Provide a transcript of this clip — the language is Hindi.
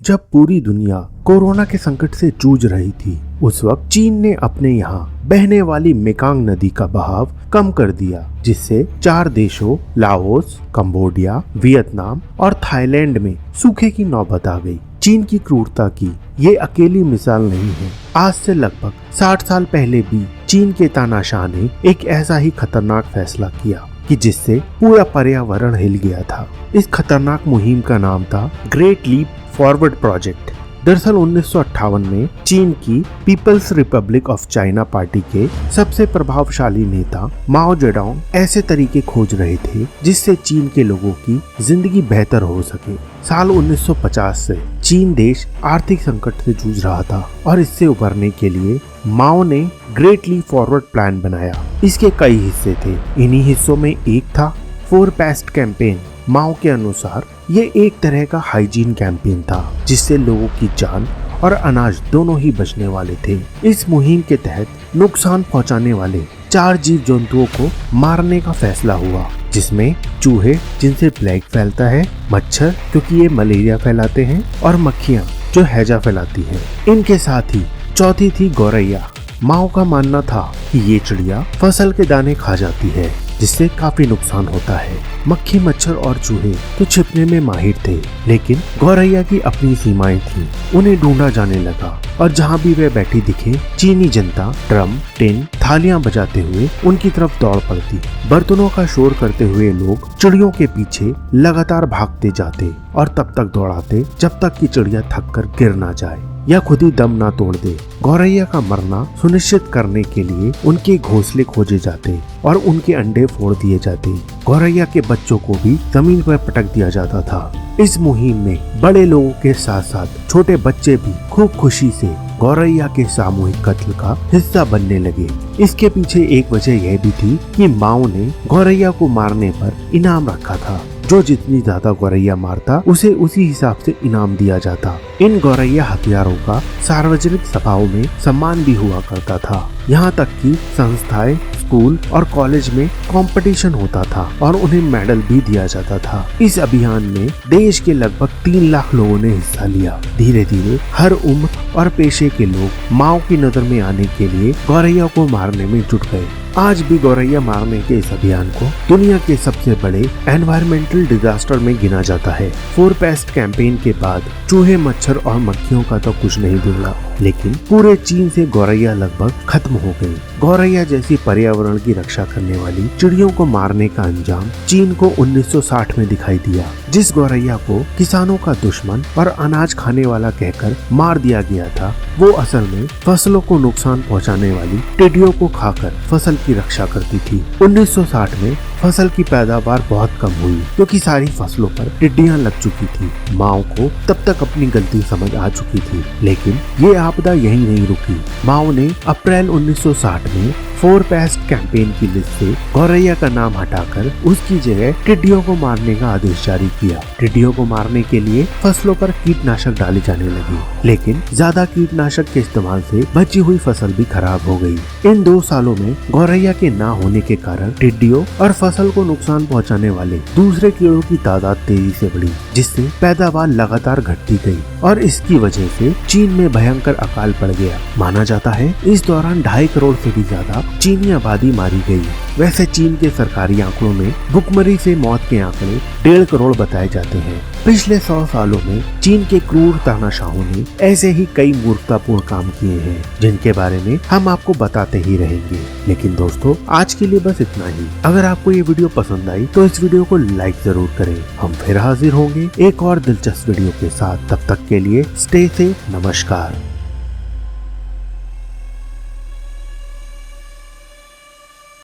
जब पूरी दुनिया कोरोना के संकट से जूझ रही थी, उस वक्त चीन ने अपने यहाँ बहने वाली मेकांग नदी का बहाव कम कर दिया, जिससे 4 देशों लाओस, कंबोडिया, वियतनाम और थाईलैंड में सूखे की नौबत आ गई। चीन की क्रूरता की ये अकेली मिसाल नहीं है। आज से लगभग 60 साल पहले भी चीन के तानाशाह ने एक ऐसा ही खतरनाक फैसला किया कि जिससे पूरा पर्यावरण हिल गया था। इस खतरनाक मुहिम का नाम था ग्रेट लीप फॉरवर्ड प्रोजेक्ट। दरअसल 1958 में चीन की People's Republic of China party के सबसे प्रभावशाली नेता माओ जेडोंग ऐसे तरीके खोज रहे थे जिससे चीन के लोगों की जिंदगी बेहतर हो सके। साल 1950 से चीन देश आर्थिक संकट से जूझ रहा था और इससे उबरने के लिए माओ ने ग्रेट लीप फॉरवर्ड प्लान बनाया। इसके कई हिस्से थे। इन्हीं हिस्सों में एक था 4 पेस्ट कैंपेन। माओ के अनुसार ये एक तरह का हाइजीन कैंपेन था जिससे लोगों की जान और अनाज दोनों ही बचने वाले थे। इस मुहिम के तहत नुकसान पहुंचाने वाले 4 जीव जंतुओं को मारने का फैसला हुआ, जिसमें चूहे जिनसे प्लेग फैलता है, मच्छर क्योंकि ये मलेरिया फैलाते हैं और मक्खियाँ जो हैजा फैलाती हैं। इनके साथ ही चौथी थी गौरैया। माओ का मानना था कि ये चिड़िया फसल के दाने खा जाती है जिससे काफी नुकसान होता है। मक्खी, मच्छर और चूहे तो छिपने में माहिर थे, लेकिन गौरैया की अपनी सीमाएं थीं। उन्हें ढूंढा जाने लगा और जहां भी वे बैठी दिखे, चीनी जनता ड्रम, टिन, थालियां बजाते हुए उनकी तरफ दौड़ पड़ती। बर्तनों का शोर करते हुए लोग चिड़ियों के पीछे लगातार भागते जाते और तब तक दौड़ाते जब तक कि चिड़िया थक कर गिर ना जाए या खुद ही दम ना तोड़ दे। गौरैया का मरना सुनिश्चित करने के लिए उनके घोंसले खोजे जाते और उनके अंडे फोड़ दिए जाते। गौरैया के बच्चों को भी जमीन पर पटक दिया जाता था। इस मुहिम में बड़े लोगों के साथ साथ छोटे बच्चे भी खूब खुशी से गौरैया के सामूहिक कत्ल का हिस्सा बनने लगे। इसके पीछे एक वजह यह भी थी कि माओ ने गौरैया को मारने पर इनाम रखा था। जो जितनी ज्यादा गौरैया मारता उसे उसी हिसाब से इनाम दिया जाता। इन गौरैया हथियारों का सार्वजनिक सभाओं में सम्मान भी हुआ करता था। यहाँ तक कि संस्थाएं, स्कूल और कॉलेज में कंपटीशन होता था और उन्हें मेडल भी दिया जाता था। इस अभियान में देश के लगभग 3 लाख लोगों ने हिस्सा लिया। धीरे धीरे हर उम्र और पेशे के लोग माओ की नजर में आने के लिए गौरैया को मारने में जुट गए। आज भी गौरैया मारने के इस अभियान को दुनिया के सबसे बड़े एनवायरमेंटल डिजास्टर में गिना जाता है। 4 पेस्ट कैंपेन के बाद चूहे, मच्छर और मक्खियों का तो कुछ नहीं बिगड़ा, लेकिन पूरे चीन से गौरैया लगभग खत्म हो गई। गौरैया जैसी पर्यावरण की रक्षा करने वाली चिड़ियों को मारने का अंजाम चीन को 1960 में दिखाई दिया। जिस गौरैया को किसानों का दुश्मन और अनाज खाने वाला कहकर मार दिया गया था, वो असल में फसलों को नुकसान पहुंचाने वाली टिड्डियों को खाकर फसल की रक्षा करती थी। 1960 में फसल की पैदावार बहुत कम हुई क्योंकि सारी फसलों पर टिड्डियां लग चुकी थी। माओ को तब तक अपनी गलती समझ आ चुकी थी, लेकिन ये आपदा यहीं नहीं रुकी। माओ ने अप्रैल 1960 में 4 पेस्ट कैंपेन की लिस्ट से गौरैया का नाम हटाकर उसकी जगह टिड्डियों को मारने का आदेश जारी किया। टिड्डियों को मारने के लिए फसलों पर कीटनाशक डाले जाने लगे, लेकिन ज्यादा कीटनाशक के इस्तेमाल से बची हुई फसल भी खराब हो गई। इन 2 सालों में गौरैया के ना होने के कारण टिड्डियों और फसल को नुकसान पहुंचाने वाले दूसरे कीड़ों की तादाद तेजी से बढ़ी, जिससे पैदावार लगातार घटती गई और इसकी वजह से चीन में भयंकर अकाल पड़ गया। माना जाता है इस दौरान 2.5 करोड़ से भी ज्यादा चीनी आबादी मारी गई। वैसे चीन के सरकारी आंकड़ों में भुखमरी से मौत के आंकड़े 1.5 करोड़ बताए जाते हैं। पिछले 100 सालों में चीन के क्रूर तानाशाहों ने ऐसे ही कई मूर्खतापूर्ण काम किए हैं जिनके बारे में हम आपको बताते ही रहेंगे। लेकिन दोस्तों, आज के लिए बस इतना ही। अगर आपको ये वीडियो पसंद आई तो इस वीडियो को लाइक जरूर करें। हम फिर हाजिर होंगे एक और दिलचस्प वीडियो के साथ। तब तक के लिए स्टे सेफ। नमस्कार।